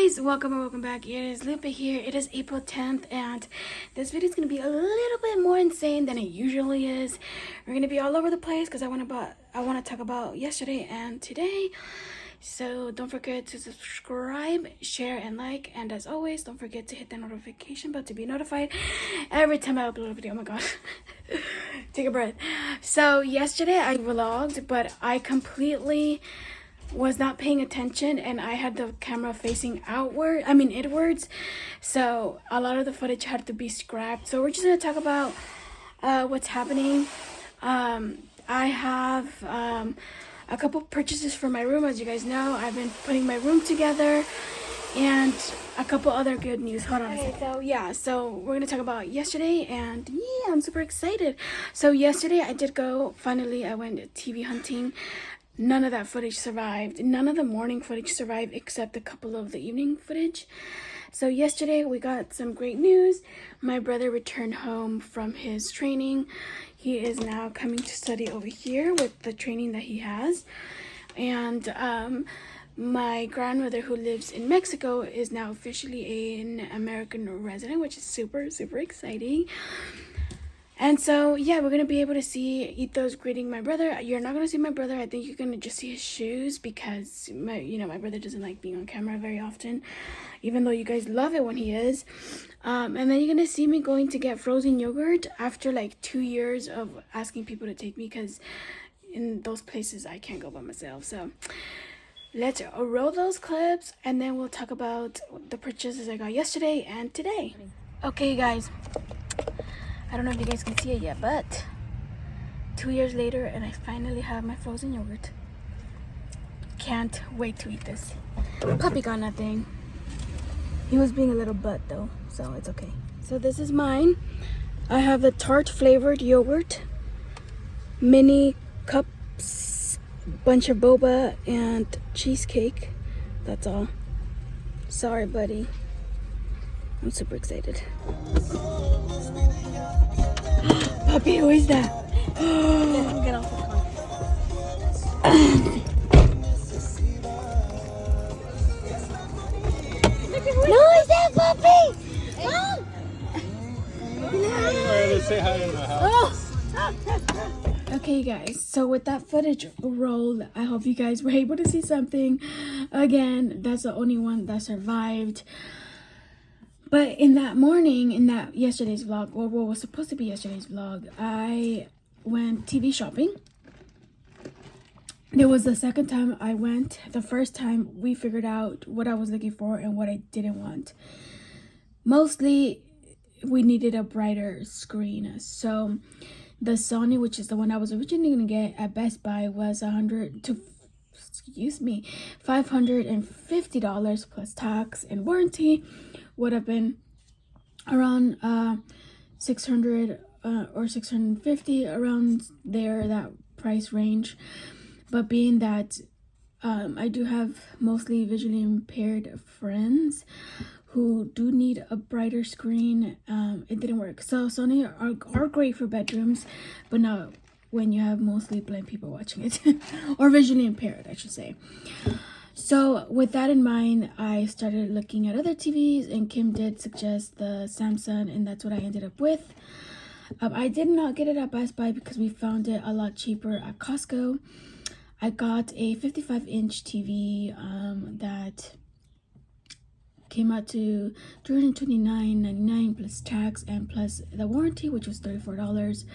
guys, welcome and welcome back. It is Lupe here. It is April 10th and this video is going to be a little bit more insane than it usually is. We're going to be all over the place because I want to talk about yesterday and today. So don't forget to subscribe, share, and like. And as always, don't forget to hit the notification bell to be notified every time I upload a video. Oh my god. Take a breath. So yesterday I vlogged, but I completely was not paying attention and I had the camera facing inwards, so a lot of the footage had to be scrapped. So we're just going to talk about what's happening. I have a couple purchases for my room. As you guys know, I've been putting my room together, and a couple other good news. Hold on. Okay, so we're gonna talk about yesterday, and yeah, I'm super excited. So yesterday I did go, finally I went TV hunting. None of that footage survived. None of the morning footage survived except a couple of the evening footage. So yesterday we got some great news. My brother returned home from his training. He is now coming to study over here with the training that he has. And my grandmother, who lives in Mexico, is now officially an American resident, which is super, super exciting. And so, yeah, we're going to be able to see Ito's greeting my brother. You're not going to see my brother. I think you're going to just see his shoes because, my brother doesn't like being on camera very often, even though you guys love it when he is. And then you're going to see me going to get frozen yogurt after like 2 years of asking people to take me, because in those places I can't go by myself. So let's roll those clips and then we'll talk about the purchases I got yesterday and today. Okay, guys. I don't know if you guys can see it yet, but 2 years later and I finally have my frozen yogurt. Can't wait to eat this. Puppy got nothing. He was being a little butt though, so it's okay. So this is mine. I have the tart flavored yogurt, mini cups, bunch of boba, and cheesecake. That's all. Sorry, buddy. I'm super excited. Puppy, who is that? Get off the car. No, is that Puppy? Mom! Say hi in the house. Okay, guys, so with that footage rolled, I hope you guys were able to see something. Again, that's the only one that survived. But in that morning, in that yesterday's vlog, or what was supposed to be yesterday's vlog, I went TV shopping. It was the second time I went. The first time we figured out what I was looking for and what I didn't want. Mostly, we needed a brighter screen. So the Sony, which is the one I was originally going to get at Best Buy, was $550 plus tax and warranty. Would have been around 600 or 650, around there, that price range. But being that I do have mostly visually impaired friends who do need a brighter screen, it didn't work. So Sony are great for bedrooms, but not when you have mostly blind people watching it or visually impaired, I should say. So with that in mind, I started looking at other TVs, and Kim did suggest the Samsung, and that's what I ended up with. I did not get it at Best Buy because we found it a lot cheaper at Costco. I got a 55-inch TV that came out to $329.99 plus tax and plus the warranty, which was $34.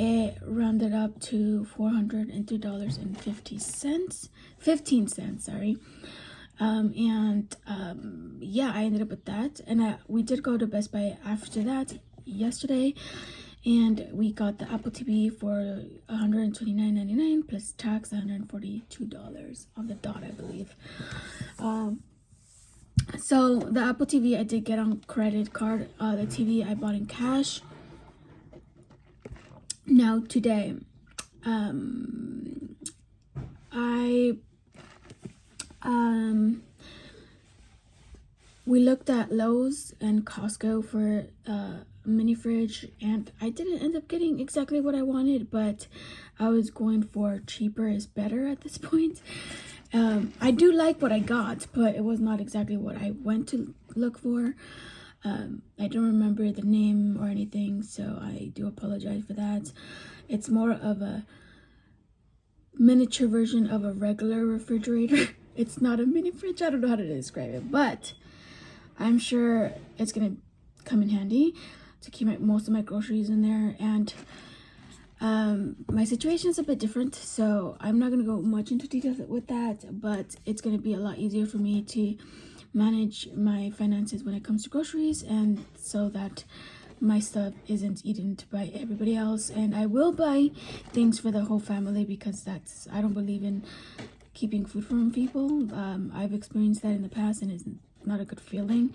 It rounded up to $403.15, sorry. Yeah, I ended up with that. And we did go to Best Buy after that yesterday, and we got the Apple TV for $129.99 plus tax, $142 on the dot, I believe. So the Apple TV I did get on credit card. The TV I bought in cash. Now today, we looked at Lowe's and Costco for a mini fridge, and I didn't end up getting exactly what I wanted, but I was going for cheaper is better at this point, I do like what I got, but it was not exactly what I went to look for. I don't remember the name or anything, so I do apologize for that. It's more of a miniature version of a regular refrigerator. It's not a mini fridge. I don't know how to describe it, but I'm sure it's gonna come in handy to keep most of my groceries in there. And my situation is a bit different, so I'm not gonna go much into details with that, but it's gonna be a lot easier for me to manage my finances when it comes to groceries, and so that my stuff isn't eaten by everybody else. And I will buy things for the whole family, because I don't believe in keeping food from people. I've experienced that in the past, and it's not a good feeling.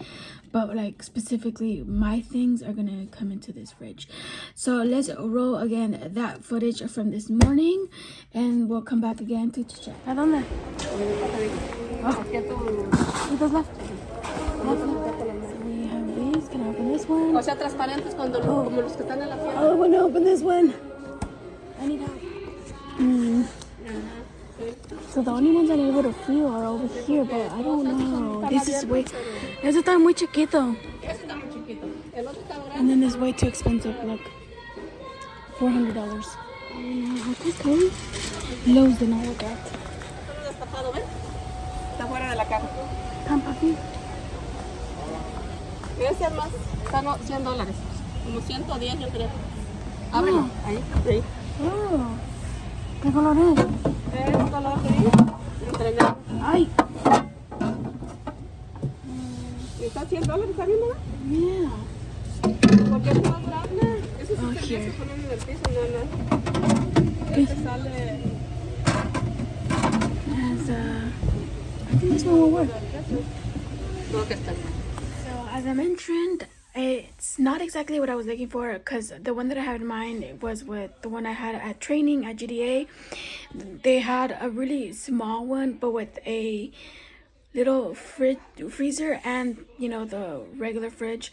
But like specifically, my things are gonna come into this fridge. So let's roll again that footage from this morning, and we'll come back again to check. ¿A dónde? Oh, those left. We have these. Can I open this one? O sea, transparentes como los que están en la tienda. Oh, I want to open this one. I need help. So the only ones I'm able to feel are over here, but I don't know. This is way. Ese está muy chiquito. Ese está muy chiquito. El otro está grande. And then it's way too expensive. Look, $400. Okay. Lowe's did not work out. Está destapado, ¿ven? Está fuera de la caja. Come, papi. Ese es más, están $100. Como 110 yo creo. Ábrelo. Ahí. Oh. ¿Qué color es? Es un color gris. Entrenado. Ay. Y está $100, ¿está bien, verdad? Yeah. Porque es más grande. Eso sí Oh, se here. ponen en el piso, nada. Este sale. As I think this one will work. No, que está. So as I mentioned, it's not exactly what I was looking for, because the one that I had in mind was with the one I had at training at GDA. They had a really small one, but with a little freezer and, you know, the regular fridge.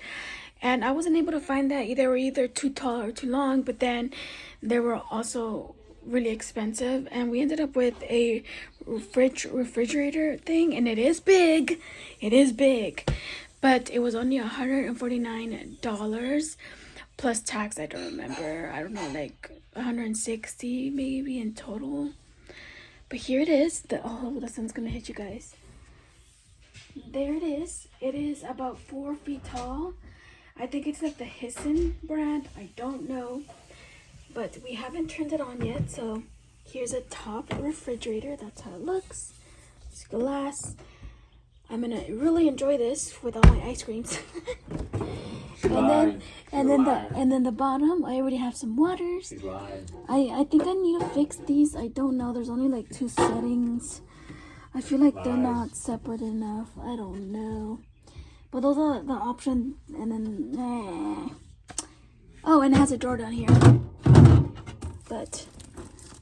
And I wasn't able to find that. They were either too tall or too long, but then they were also really expensive. And we ended up with a refrigerator thing, and it is big. But it was only $149 plus tax. I don't remember. I don't know, like 160 maybe in total. But here it is. The sun's gonna hit you guys. There it is. It is about 4 feet tall. I think it's like the Hisson brand. I don't know. But we haven't turned it on yet. So here's a top refrigerator. That's how it looks. It's glass. I'm gonna really enjoy this with all my ice creams. and then the bottom, I already have some waters. I think I need to fix these. I don't know. There's only like 2 settings. I feel like they're not separate enough. I don't know. But those are the options. And then oh, and it has a drawer down here. But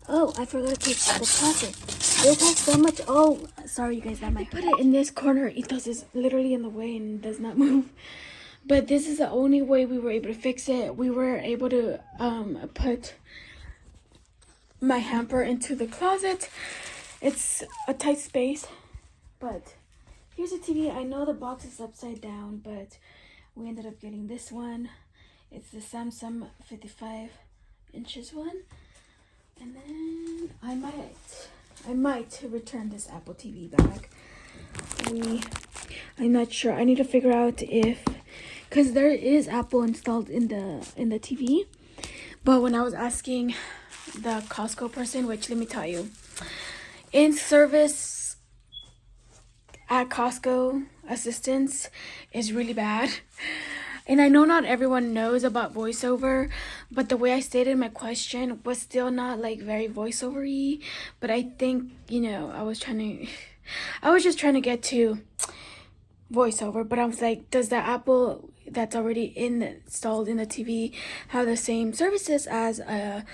oh, I forgot to take the plastic. This has so much. Oh, sorry, you guys. That might put it in this corner. Ethos is literally in the way and does not move. But this is the only way we were able to fix it. We were able to put my hamper into the closet. It's a tight space, but here's a TV. I know the box is upside down, but we ended up getting this one. It's the Samsung 55 inches one. And then I might return this Apple TV back. I'm not sure. I need to figure out if, because there is Apple installed in the TV, but when I was asking the Costco person, which let me tell you, in service at Costco assistance is really bad. And I know not everyone knows about voiceover, but the way I stated my question was still not like very voiceover-y. But I think, you know, I was just trying to get to voiceover. But I was like, does the Apple that's already installed in the TV have the same services as a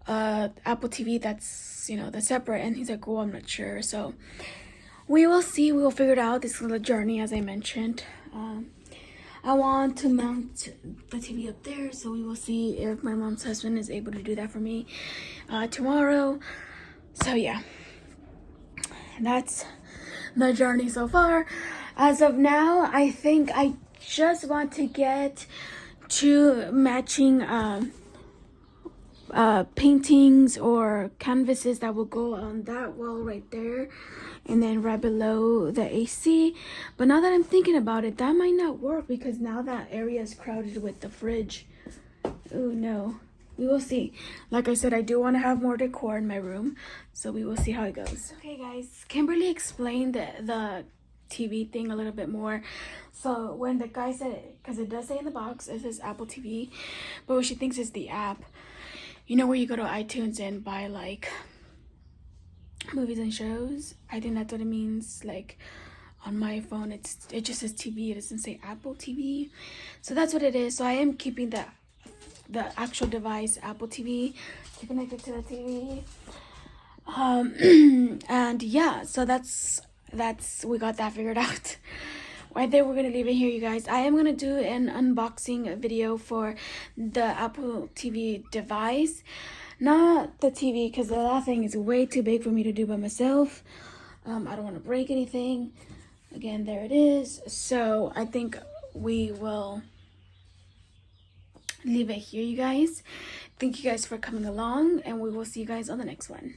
Apple TV that's, you know, that's separate? And he's like, oh, I'm not sure. So we will see. We will figure it out. This is a journey, as I mentioned. I want to mount the TV up there, so we will see if my mom's husband is able to do that for me tomorrow. So yeah, that's the journey so far. As of now, I think I just want to get 2 matching paintings or canvases that will go on that wall right there, and then right below the AC. But now that I'm thinking about it, that might not work because now that area is crowded with the fridge. Oh no, we will see. Like I said, I do want to have more decor in my room, so we will see how it goes. Okay guys, Kimberly explained the TV thing a little bit more. So when the guy said it, because it does say in the box it says Apple TV, but what she thinks is the app, you know, where you go to iTunes and buy like movies and shows. I think that's what it means. Like on my phone it just says TV, it doesn't say Apple TV, so that's what it is. So I am keeping the actual device Apple TV connected to the TV. And yeah, so that's we got that figured out. Right there, we're gonna leave it here, you guys. I am gonna do an unboxing video for the Apple TV device, not the TV, because that thing is way too big for me to do by myself. I don't want to break anything. Again, there it is. So I think we will leave it here, you guys. Thank you guys for coming along, and we will see you guys on the next one.